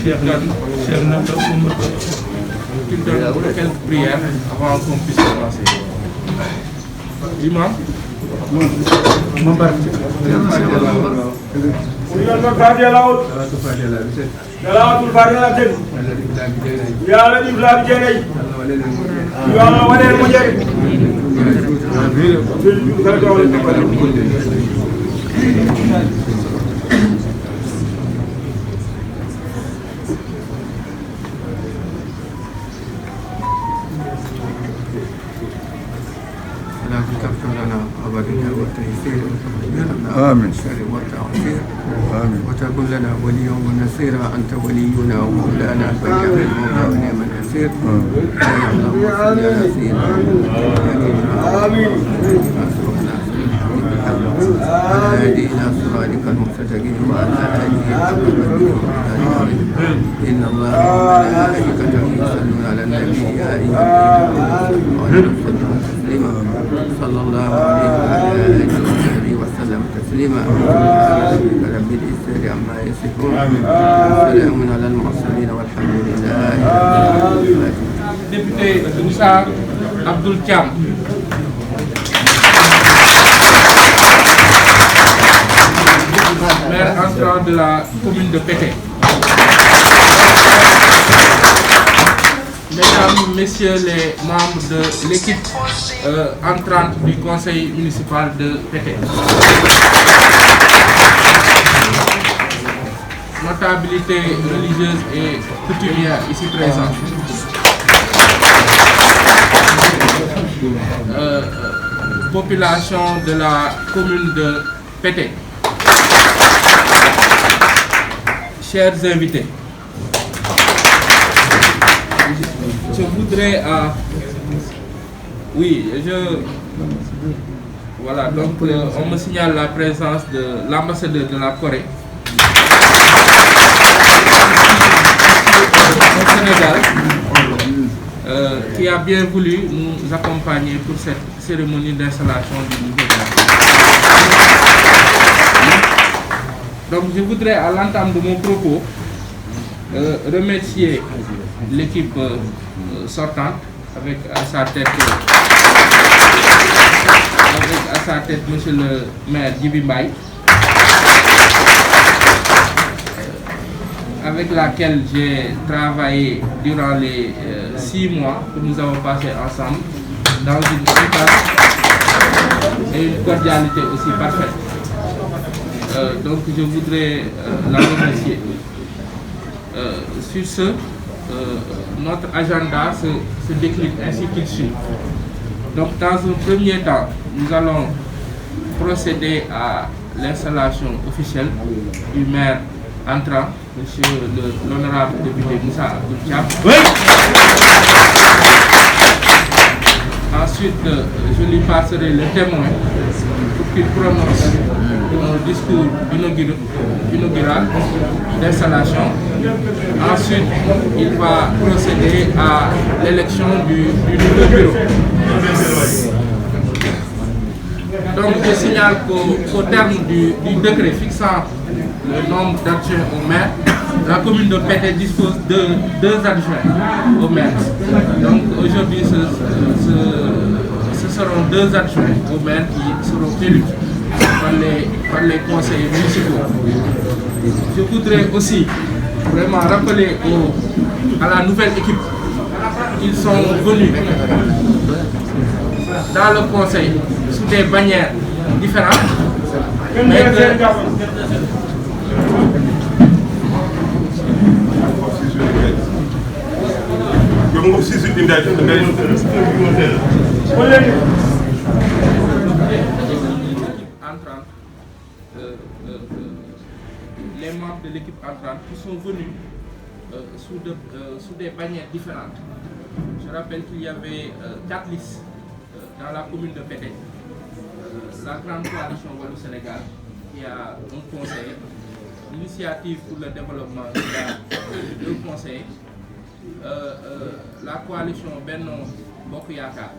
Chers tu donnes quelques prières avant qu'on puisse commencer. Imam. آمين. آمين. وتكن لنا وليا ونصيرا أنت ولينا ومولانا فنعم المولى ونعم النصير. اللهم صل على سيدنا آمين. هادي إلى صراطك المستقيم وعلى آله إن الله وملائكته يصلون على النبي يا أيها الذين آمنوا صلوا تسليما صلى الله عليه وعلى آله وصحبه وسلم تسليما رب العزة عما يصفون وسلام على المرسلين والحمد لله رب العالمين. Député Moussa Abdoul Thiam. Maire entrant de la commune de Pété. Mesdames, Messieurs les membres de l'équipe entrante du conseil municipal de Pété. Notabilité religieuse et coutumière ici présente. Population de la commune de Pété. Chers invités, je voudrais voilà, donc on me signale la présence de l'ambassadeur de la Corée au Sénégal, qui a bien voulu nous accompagner pour cette cérémonie d'installation du nouveau gouvernement. Donc je voudrais à l'entame de mon propos remercier l'équipe sortante avec à sa tête monsieur le maire Djibi Mbaye, avec laquelle j'ai travaillé durant les 6 mois que nous avons passé ensemble dans une entente et une cordialité aussi parfaite. Donc je voudrais la remercier. Sur ce, notre agenda se décline ainsi qu'il suit. Donc dans un premier temps, nous allons procéder à l'installation officielle du maire entrant, monsieur l'honorable député Moussa Abdoul Thiam. Oui. Ensuite, je lui passerai le témoin pour qu'il prononce un discours inaugural d'installation. Ensuite, il va procéder à l'élection du nouveau bureau. Donc, je signale qu'au terme du décret fixant le nombre d'adjoints au maire, la commune de Pété dispose de 2 adjoints au maire. Donc, aujourd'hui, ce seront 2 adjoints au maire qui seront élus par les conseillers municipaux. Je voudrais aussi vraiment rappeler à la nouvelle équipe qu'ils sont venus dans le conseil sous des bannières différentes, mais que les membres de l'équipe entrante qui sont venus sous des bannières différentes. Je rappelle qu'il y avait 4 listes dans la commune de Pété. La grande coalition Wallou-Sénégal qui a un conseiller, l'initiative pour le développement qui a 2 conseillers, la coalition Benno Bokk Yakaar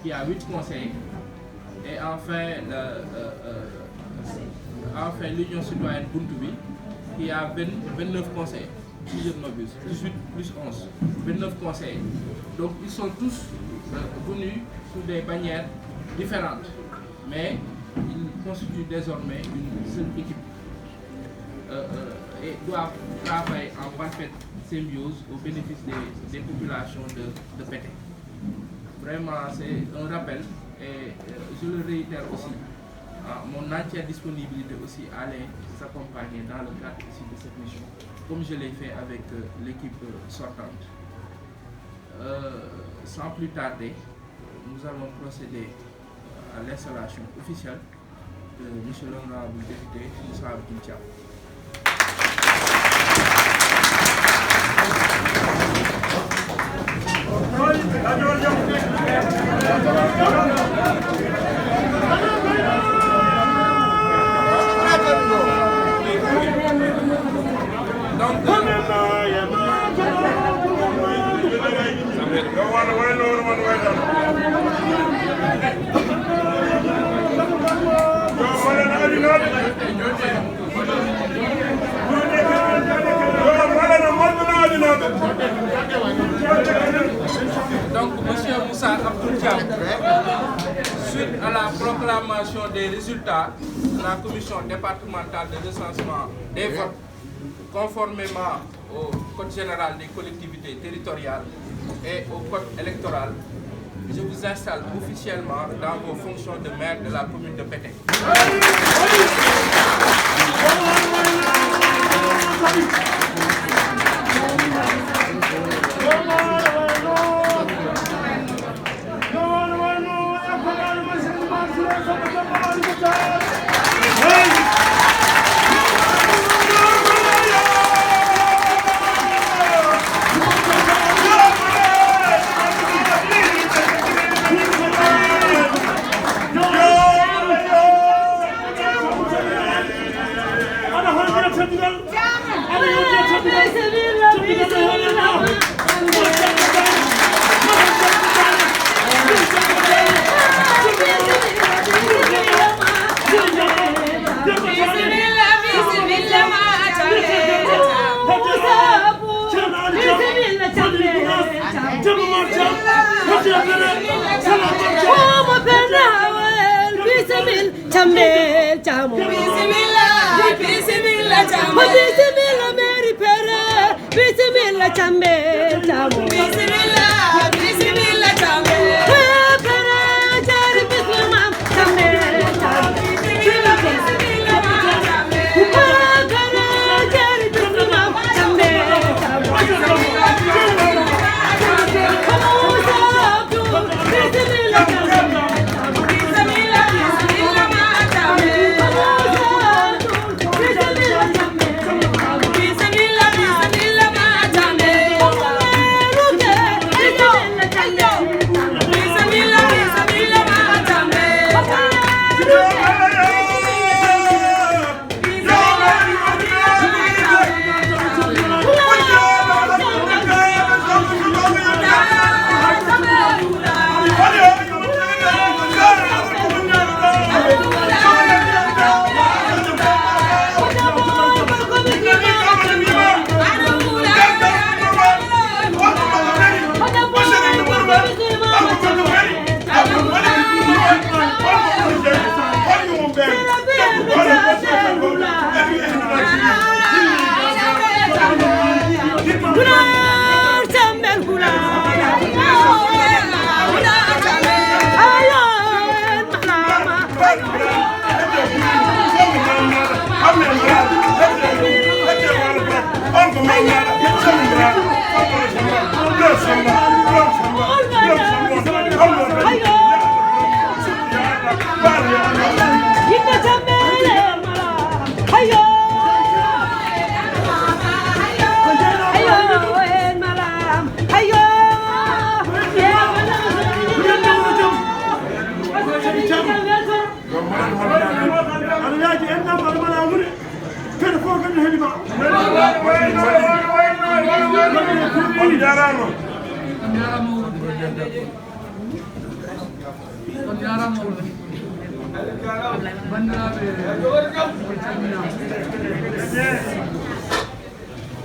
qui a 8 conseillers, et enfin l'Union citoyenne Buntubi qui a 29 conseillers, si je ne m'abuse, 18 plus 11, 29 conseillers. Donc ils sont tous venus sous des bannières différentes, mais ils constituent désormais une seule équipe et doivent travailler en parfaite symbiose au bénéfice des populations de Pété. Vraiment, c'est un rappel et je le réitère aussi. Mon entière disponibilité aussi à les accompagner dans le cadre ici de cette mission, comme je l'ai fait avec l'équipe sortante. Sans plus tarder, nous allons procéder à l'installation officielle de M. l'honorable député Moussa Abdoul Thiam. Donc, M. Moussa Abdoul Thiam, suite à la proclamation des résultats de la commission départementale de recensement des votes, conformément au Code général des collectivités territoriales et au Code électoral, je vous installe officiellement dans vos fonctions de maire de la commune de Pété.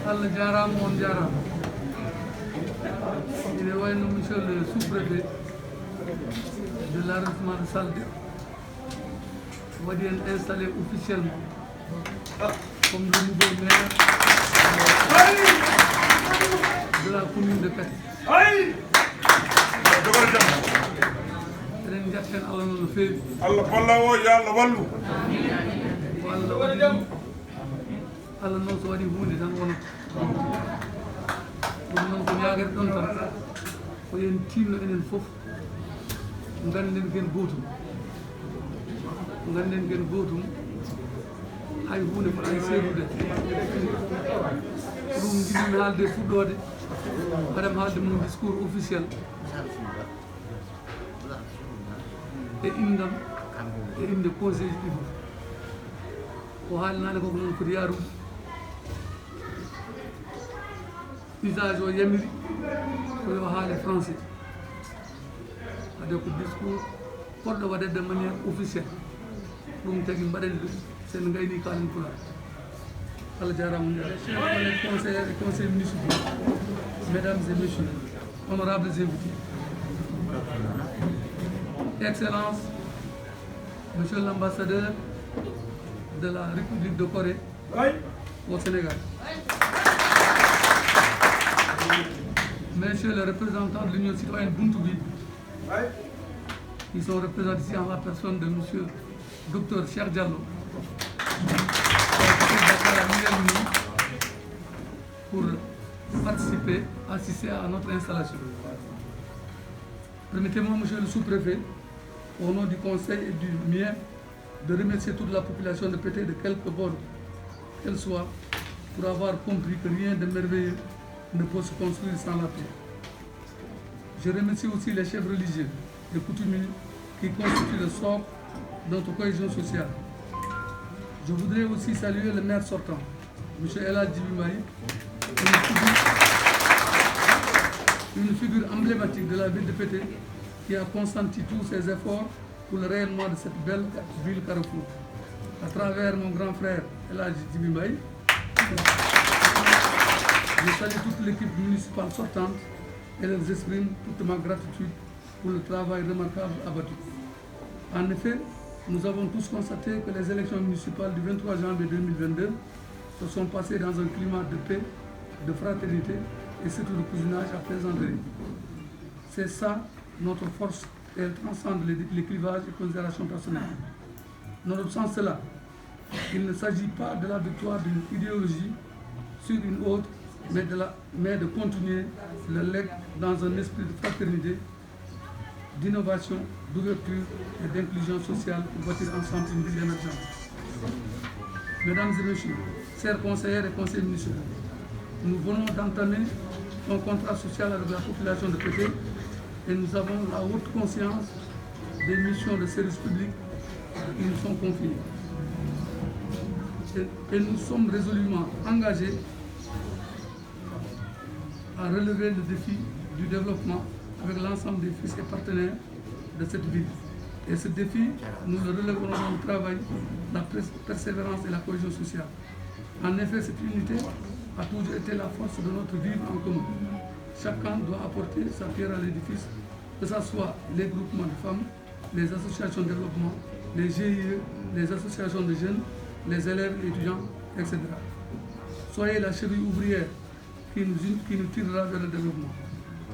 Allah jarama on jarama ine wayno monsieur le sous-préfet de l'arrondissement de Saldé waɗi en installé officiellement comme le nouveau maire de la commune de Kati. eɗen jatten Allah noon no feewi Allah balla o yo Allah wallu ko Allah waɗi ɗum Allah noon so waɗi hunde tan wonata ɗum noon ko yagere ɗon tan ko yen tinno enen fof ganden ken gotum ganden ken gotum hay hunde foɗani seedude ko ɗum jiɗmi haalde fuɗɗode haɗam haalde mon discours officiel e indam e inde conseil ji ɗi fof ko haalinani koko noon foti yarude usage o yamiri ko yo haale français ade ko discours poɗɗo waɗede de manière officielle ɗum tagi mbaɗen ɗum sen gayni kalen pulaar Allah jarama chers collègues conseillers et conseils municipaux, mesdames et messieurs, honorables invités, Excellence, Monsieur l'ambassadeur de la République de Corée au Sénégal, Monsieur le représentant de l'Union citoyenne Buntubi, qui sont représentés ici en la personne de Monsieur Dr Cheikh Diallo, pour participer, assister à notre installation. Permettez-moi, Monsieur le sous-préfet, au nom du Conseil et du mien, de remercier toute la population de Pété, de quelque bord qu'elle soit, pour avoir compris que rien de merveilleux ne peut se construire sans la paix. Je remercie aussi les chefs religieux et coutumiers qui constituent le socle de notre cohésion sociale. Je voudrais aussi saluer le maire sortant, M. Elhadji Djiby Maye, une figure emblématique de la ville de Pété qui a consenti tous ses efforts pour le rayonnement de cette belle ville carrefour. À travers mon grand frère Elhadji Djiby Maye, je salue toute l'équipe municipale sortante et leur exprime toute ma gratitude pour le travail remarquable abattu. En effet, nous avons tous constaté que les élections municipales du 23 janvier 2022 se sont passées dans un climat de paix, de fraternité et surtout de cousinage à plaisanterie. C'est ça notre force et elle transcende les clivages et considérations personnelles. Nonobstant cela, il ne s'agit pas de la victoire d'une idéologie sur une autre, mais de continuer le legs dans un esprit de fraternité, d'innovation, d'ouverture et d'inclusion sociale pour bâtir ensemble une ville émergente. Mesdames et messieurs, chers conseillers et conseillers municipaux, nous venons d'entamer un contrat social avec la population de Pété et nous avons la haute conscience des missions de service public qui nous sont confiées. Et nous sommes résolument engagés à relever le défi du développement avec l'ensemble des fils et partenaires de cette ville. Et ce défi, nous le relèverons dans le travail, la persévérance et la cohésion sociale. En effet, cette unité a toujours été la force de notre vivre en commun. Chacun doit apporter sa pierre à l'édifice, que ce soit les groupements de femmes, les associations de développement, les GIE, les associations de jeunes, les élèves, les étudiants, etc. Soyez la cheville ouvrière qui nous tirera vers le développement.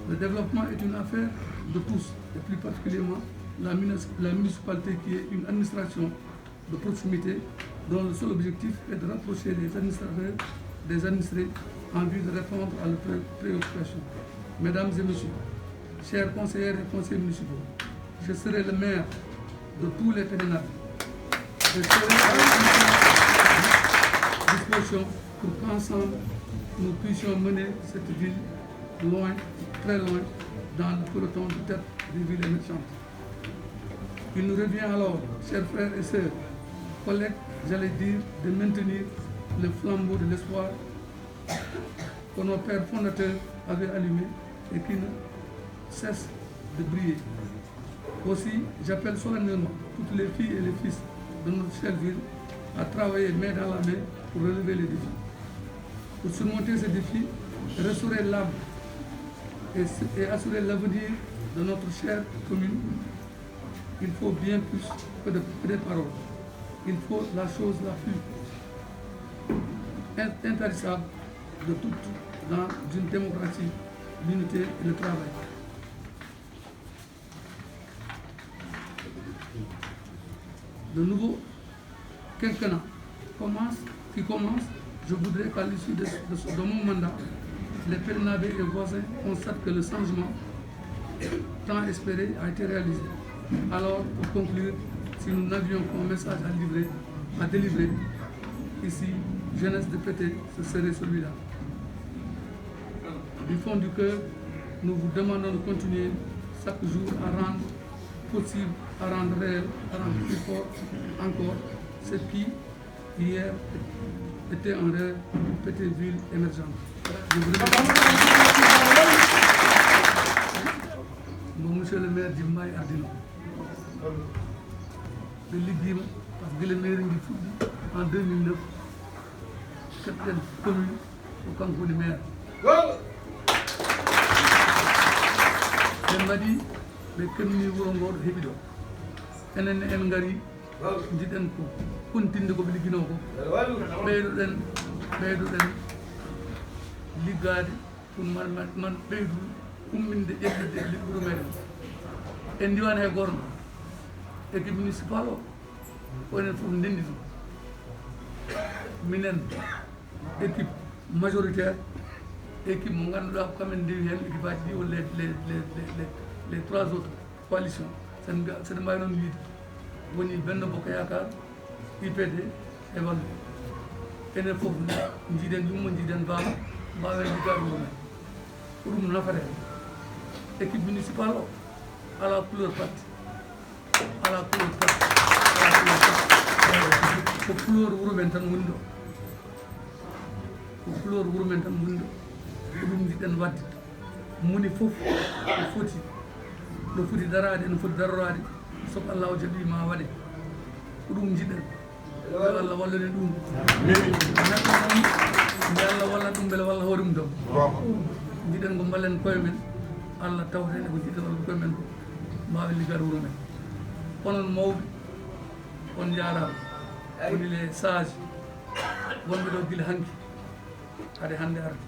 Le développement est une affaire de tous, et plus particulièrement la municipalité qui est une administration de proximité dont le seul objectif est de rapprocher les administrateurs des administrés en vue de répondre à leurs préoccupations. Mesdames et messieurs, chers conseillers et conseillers municipaux, je serai le maire de tous les pédénats. Je serai à votre disposition pour qu'ensemble nous puissions mener cette ville loin, très loin, dans le peloton de tête des villes émergentes. Il nous revient alors, chers frères et sœurs, collègues, j'allais dire, de maintenir le flambeau de l'espoir que nos pères fondateurs avaient allumé et qui ne cesse de briller. Aussi, j'appelle solennellement toutes les filles et les fils de notre chère ville à travailler main dans la main pour relever les défis. Pour surmonter ces défis, restaurer l'âme et assurer l'avenir de notre chère commune, il faut bien plus que des paroles. Il faut la chose la plus intarissable de toutes dans une démocratie, l'unité et le travail. Le nouveau quinquennat qui commence, je voudrais qu'à l'issue de mon mandat, les Pédénabés et voisins constatent que le changement tant espéré a été réalisé. Alors, pour conclure, si nous n'avions qu'un message à délivrer, ici, jeunesse de Pété, ce serait celui-là. Du fond du cœur, nous vous demandons de continuer chaque jour à rendre possible, à rendre réel, à rendre plus fort encore ce qui, hier, était un rêve d'une petite ville émergente. Je vous remercie. Monsieur le maire du Maï Ardino. Le Ligue, parce que le maire est en 2009, quatrième commune au Cancun du maire. Elle m'a dit, mais comme nous voulons voir le Hébido, elle est en gari, dit un coup, continue de communiquer nos coups, mais ligade pour man ɓeydu umminde ƴettide ɓuuro meɗen en ndiwan he gorno équipe municipal o onen fof ndendi ɗum minen équipe majoritaire équipe mo ganduɗa ko kamen ndewi hen équipe aji ɗi walla les trois autres coalitions seɗa mbawi noon wiide woni Benno Bokk Yakar IPD e Wallu enen fof jiiɗen yummo jiiɗen baba mbawen ligade wuro men ko ɗum nafata équipe municipal o ala couleur parti ala couleur parti ko couleur wuro men tan woni ɗo ko couleur wuro men tan woni ɗo ko ɗum jiɗɗen wadde moni fof ko foti darade no foti darorade soko Allah o jaɓi ma waɗe ko ɗum jiɗɗen yo Allah wallane ɗum nde Allah walla ɗum beele walla hoore mum taw jiɗen ko mballen koye men Allah tawten ko jiɗen wallude koye men ko mbawen liggade wuuro men onon mawɓe on jarama woni les sages wonɓe ɗo guila hanki haade hande arde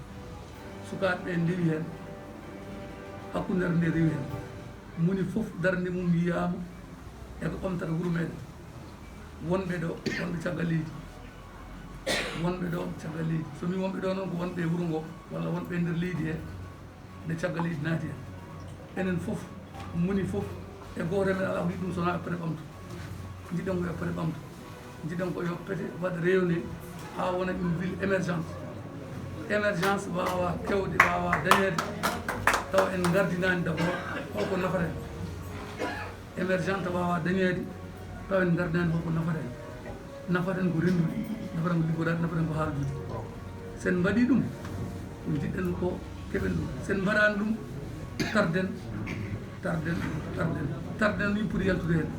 sukaɓe ndewi hen hakkudere nde rewi hen moni foof darde mum yiyama eko ɓamtata wuuro meɗen wonɓe ɗo wonɓe caggal leydi wonɓe ɗo caggal leydi somi wonɓe ɗo noon ko wonɓe wuuro ngo walla wonɓe nder leydi he nde caggal leydi naati hen enen foof moni foof e goto men ala ko yiɗi ɗum sona après ɓamtu jiɗen ko après ɓamtu jiɗen ko yo pete waɗa rayonné ha wona une ville émergente émergence wawa kewde wawa dañede taw en gardinani d' abord holko nafata en émergente wawa dañede taw en gardinani holko nafata en ko rendude nafata ko liggoɗade nafata ko haaldude sen mbaɗi ɗum jiɗɗen ko keɓen ɗum sen mbaɗani ɗum tarden ni pour yaltude hen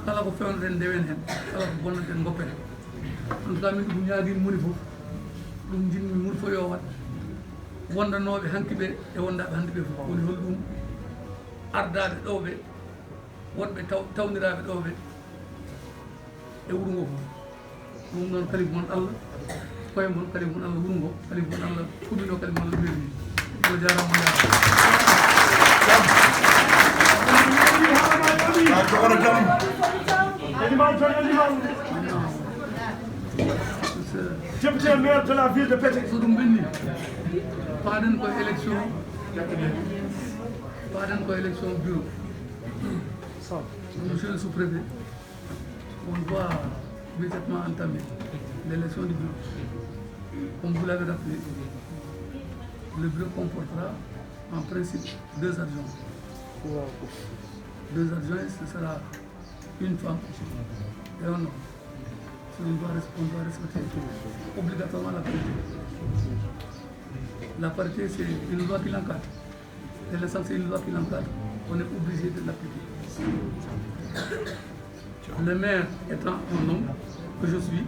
kala ko fewnoɗen ndewen hen kala ko bonnoɗen goppen en tout cas min ɗum ñaguimi moni foof ɗum jinmi moni fof yo wat wondanoɓe hanki ɓe e wondaɓe hande ɓe fof woni hol ɗum ardaɓe ɗo ɓe wonɓe tawniraɓe ɗo ɓe e wuuro ngo fof ɗum noon kalifa moon Allah koye moon kalifa moon Allah wuuro ngo kalifa moon Allah commune o kalifa moon Allah ɓerni o jarama Député maire de la ville de Pété. So ɗum ɓenni paɗen koye élection pas d'élection bureau. Monsieur le sous-préfet, on doit immédiatement entamer l'élection du bureau. Comme vous l'avez rappelé, le bureau comportera en principe 2 adjoints. 2 adjoints, ce sera une femme et un homme. On doit respecter obligatoirement la parité. La parité, c'est une loi qui l'encadre. Et l'essence, c'est une loi qui l'encadre. On est obligé de l'appliquer. Le maire étant un homme que je suis,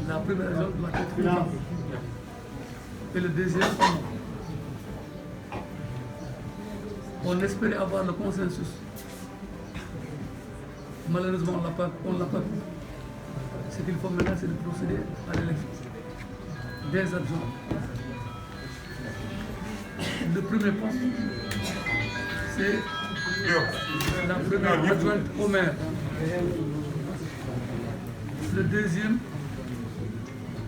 la première adjointe doit être une femme. Et le deuxième, un homme. On espérait avoir le consensus. Malheureusement, on ne l'a pas pu. Ce qu'il faut maintenant, c'est de procéder à l'élection des adjoints. Le premier poste, c'est la première adjointe au maire. Le deuxième,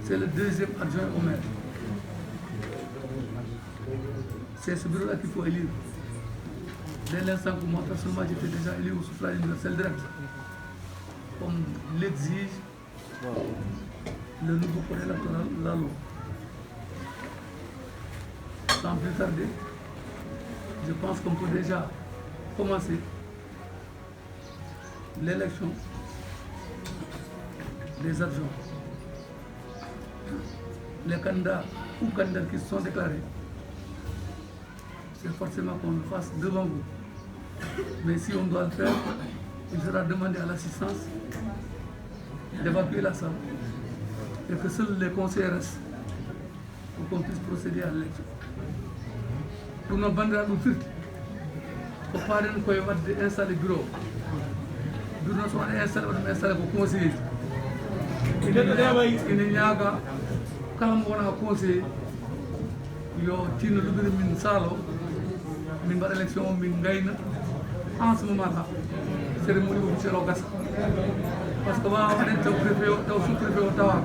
c'est le deuxième adjoint au maire. C'est ce bureau-là qu'il faut élire. Dès l'instant que moi, personnellement, j'étais déjà élu au suffrage universel direct, comme l'exige le nouveau code électoral, la loi. Sans plus tarder, je pense qu'on peut déjà commencer l'élection des adjoints. Les candidats ou candidats qui se sont déclarés, c'est forcément qu'on le fasse devant vous. Mais si on doit le faire, il sera demandé à l'assistance d'évacuer la salle et que seuls les conseillers restent pour qu'on puisse procéder à l'élection. Pour nos bandes nous firti, il ne faut pas installer le bureau. Le bureau soit installé pour conseiller. Il y a quand on a conseillé, il y a une salle, une élection, en ce moment-là, cérémonie officielle au Gassa. Parce que on est au préfet, au sous-préfet au Tawa.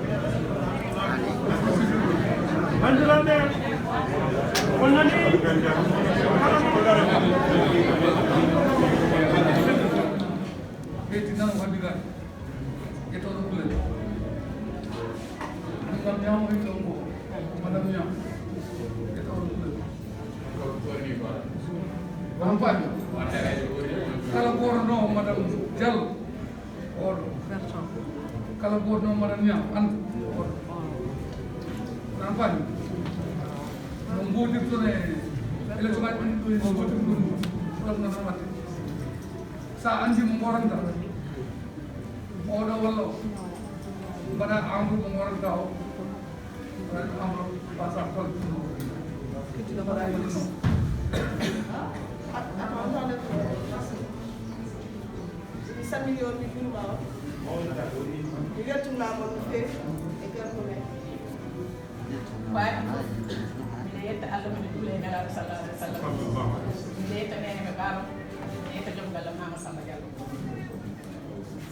Kalau borno madam Jal, kalau borno madam Nya, nampak? Membuat itu nih, elektron itu membuat itu sudah nampak. Saat ini memborong dah, orang walau, pada anggur memborong dah, pada anggur pasar tol itu, kita pada itu.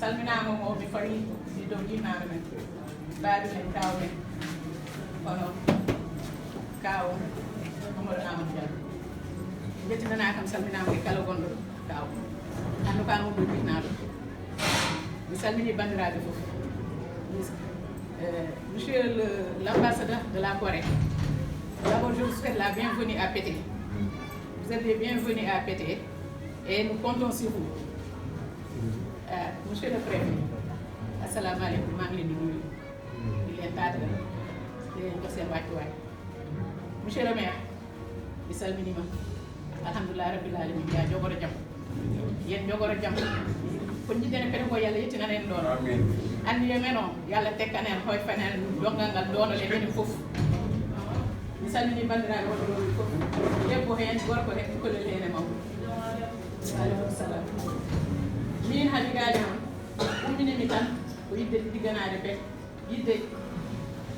Salminama mo mi fari di dow jinnaɓe men baaɗi men kawmen kono kaw Mamadou Amadou Diallo jettinana kam salminama e kala gonɗo kaw andu ka mum ɗo jinnaɗo mi salmini bandiraɓe fof monsieur l'ambassadeur de la Corée, d'abord je vous souhaite la bienvenue à Pété. Vous êtes les bienvenus à Pété et nous comptons sur vous. Monsieur le préfet, assalamu alaikum, maa ngi leen di nuyu di leen tàggal di leen jox seen wàccuwaay. Monsieur le maire, di salminima alhamdulillah rabbil alamin yaa jogoro jam yéen jogoro jam ko jiddene pete ko yalla yettina en ɗon andi yo men o yalla tekkanen hoy fanen dongal ngal donole men fof mi salmini bandiraɓe woto ɗo fof debbo hen gorko e kolel hen e mawɗo aleykum salam min haaɓigade on umminimi tan ko yidde digganade pete yidde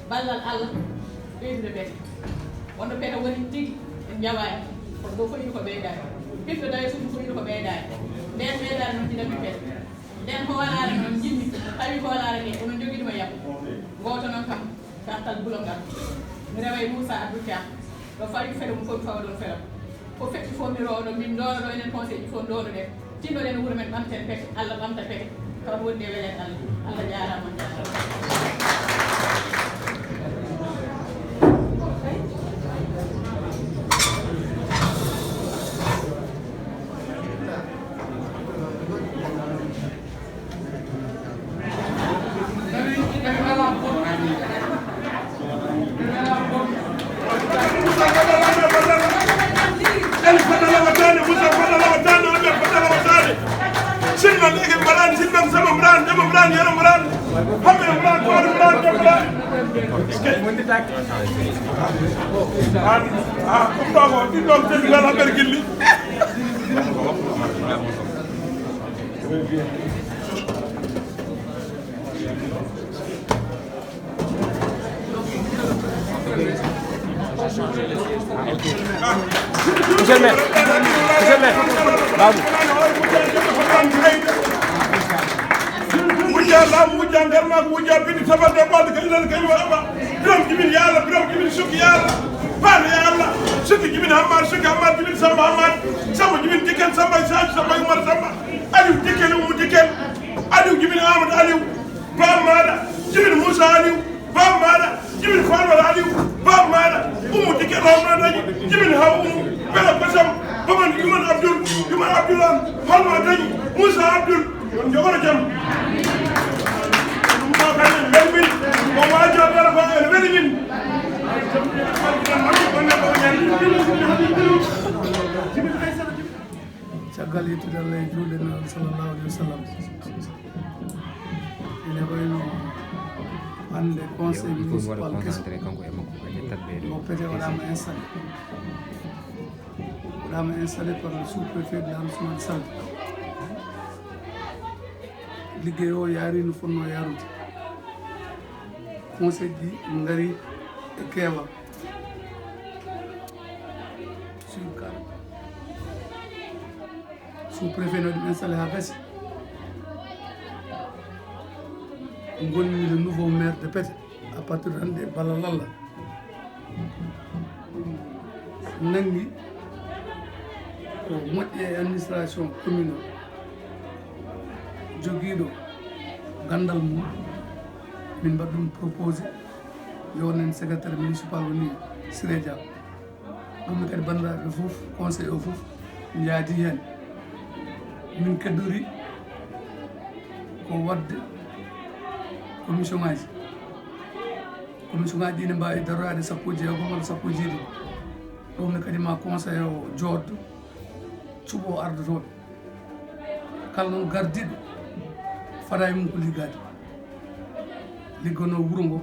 ballal Allah ɓeydude pete wonno pete woni tigui en jawani kono ɗo foyni ko ɓeydani ɓiɗɗo dawi sudu foyni ko ɓeydani nden ɓeydani noon jiɗami pete nden hoolare noon jinmi tawi hoolare nde onon joguiɗuma yaɓo goto noon kam kartal bulo ngal mi rewa e Moussa Abdou Thiam ɗo fawi fere mum fof mi fawa ɗon felam fof fekki fof mi rowno min doonoɗo enen conseil ji fof doonuɗen tinnoɗen wuuro men ɓamten peke Allah ɓamta peke kawat woni nde welet Allah jarama Monsieur le maire, bravo. Mujalla mujjangal mak mujjal bini sabande balde ko ilal kay waba birom jimin yalla birom jimin sukki yalla par yalla sukki jimin hammar sukki hammar jimin samba hammar samba jimin dikel samba samba umar samba aliou dikel mu dikel aliou jimin amadou aliou bam mada jimin moussa aliou bam mada jimin farwal aliou bam mada dikel hamna daji jimin hawu bela basam baman yuman abdul halma daji moussa abdul jogoro jam caggal yettude Allah e julde nabi sallallahu alaihi wasallam ene wayno hande conseil municipal keso mo pete waɗama installé par le sous-préfet de l'arrondissement de Salde liggéey o yaari no fonno yarude conseil ji ngari e keewa sur kala sous-préfet no ɗum installé ha gasi gonni le nouveau maire de Pété à partir de hande balla lalla nangi ko moƴƴi e administration commune o joguiɗo gandal mum min mbaɗ ɗum proposé yonen secrétaire municipal woni Siré Dia ɗumne kadi bandiraɓe fof conseil o fof jaadi hen min keddori ko wadde commission ngaji ɗi ne mbawi darorade sappo e jeegom walla sappo e jeeɗiɗi ɗumne kadi ma conseil o joddo cuɓo ardotoɓe kala noon gardiɗo fada e mum ko liggade liggano wuuro ngo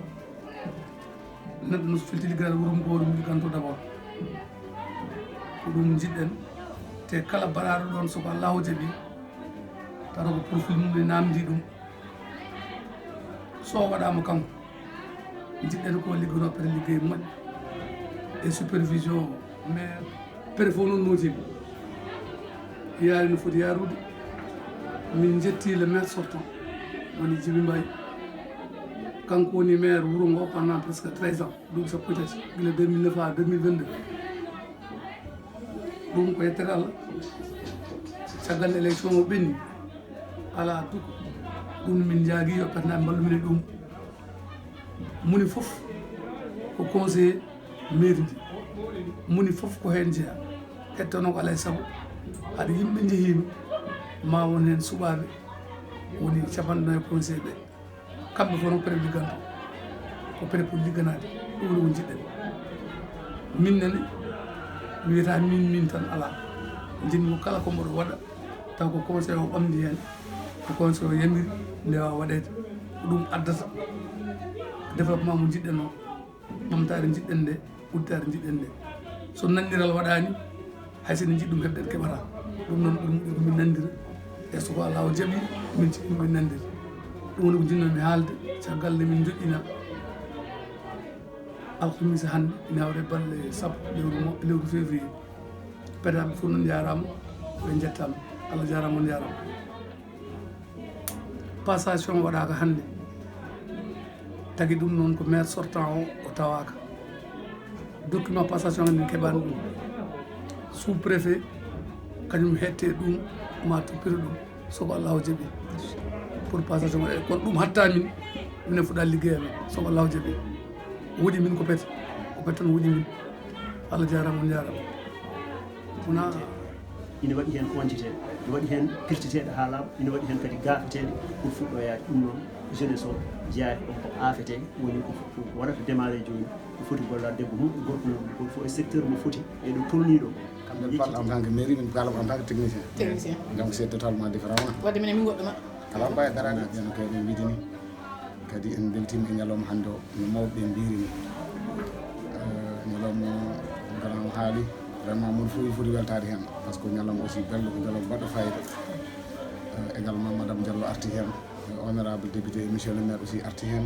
neɗɗo no filti liggade wuuro ngo ɗum ligganto d' abord ko ɗum jiɗɗen te kala baɗaɗo ɗon soko Allah jaaɓi tawa ko profil mum ne namdi ɗum so waɗama kanko jiɗɗen ko liggano pere liggey moƴƴo e supervision maire pere fof noon notima yaari no foti yarude min jetti le maire sortant woni Djiby Mbaye kanko woni maire wuuro ngo pendant presque 13 ans duuɓi sappo e tati gila 2009 à 2022 ɗum ko yettere Allah caggal élection o ɓenni ala duko ɗum min jaagui yo ɓernade mballumine ɗum moni foof ko conseiller mairie ndi moni foof ko hen jeeya hettono ko alay saago haɗa yimɓe jeehino ma won hen suɓaɓe woni capanɗe 9 conseil ɓe kamɓe fof noon pré ligganto ko pré pour ligganade ɗum woni ko jiɗɗen min nene mi wiyata min tan ala jinmi ko kala ko mboɗo waɗa taw ko conseil o ɓamdi hen ko conseil o yamiri nde wawa waɗede ko ɗum addata développement mo jiɗɗen o ɓamtare jiɗɗen nde udditare jiɗɗen nde so nandiral waɗani haysene jiɗɗum heɓɗen keɓata ɗum noon ɓuri moƴƴi komin nandira e soko Allah o jaaɓi min ciɗɗum min nandira ɗum woni ko jinnomi haalde caggal nde min joƴƴina alhamisa hande ina hawre balɗe sappo lewru février peetaɓe fof noon jarama ɓe jettama Allah jarama on jarama passation waɗaka hande tagui ɗum noon ko maire sortant o tawaka document passation min keɓani ɗum sous préfet kañum hette ɗum ma toppira ɗum soko Allah jaaɓi pour passation e kono ɗum hatta min minen fuɗa ligguey amen soko Allah jaaɓi wuuɗi min ko pete tan wuuɗi min Allah jarama on jarama wona ina waɗi hen quantité ina waɗi hen pirtiteɗe ha laaɓa ina waɗi hen kadi gafeteɗe pour fuɗɗoyade ɗum noon jeunesse o jeeya ko afete woni ko waɗata démarré joni ko foti gollade debbo mum gorko mum goto fof e secteur mo foti e ɗo tolni ɗo kamɓe parle en tant que mairie min parle en tant que technicien donc c'est totalement différent wadde minen min goɗɗuma kala mbawi darade ɓen kay ɓe mbidini kadi en beltima e ñalawma hannde o no mawɓe mbirini ñalawma garan haali vraiment mon fof foti weltade hen par ce que ñalawma aussi belɗo ko ñalawma baɗɗo fayida également madame Diallo arti hen honorable député monsieur le maire aussi arti hen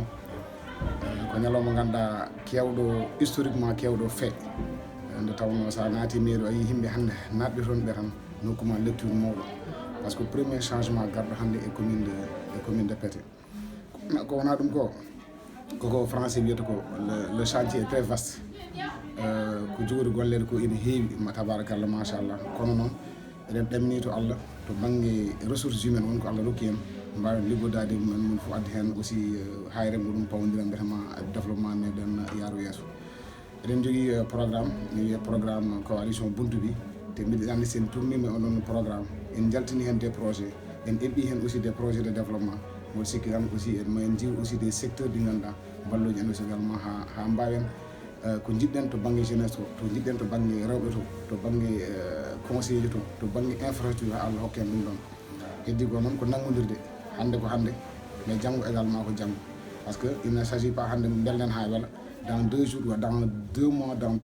ko ñalawma ganduɗa kewɗo historiquement kewɗo fait nde tawno sa naati mairie o a yi yimɓe hannde natɓe toon ɓe tan nokkuma lecture mawɗo par ce que premier changement garɗo hannde e commune de Pété ko wona ɗum koko français wiyata ko le chantier est très vaste ko jogori gollede ko ina heewi tabarakallah machallah kono noon eɗen ɗamini to Allah to banggue ressources humaines wonko Allah rokki en mbawen liggodade mumen mun fof addi hen aussi hayre muɗum pawdiren mbiyatama développement meɗen yaaru yesso eɗen jogui programme mi wiye programme coalition buntu bi te mbiɗa andi sen tournima onon programme en jaltini hen des projets en heɓɓi hen aussi des projets de développement mboɗo sikki tan aussi en jiiru aussi des secteurs ɗi ganduɗa balloji en aussi également ha mbawen ko jiɗɗen to banggue jeunesse to jiɗɗen to banggue rewɓe to banggue conseil to banggue infrastructure ha Allah hokken ɗum ɗon heddi ko noon ko nangodirde hande ko hande mais janggo également ko janggo par ce que il ne s'agit pas hande belɗen ha weela dans 2 jours ou dans 2 mois dans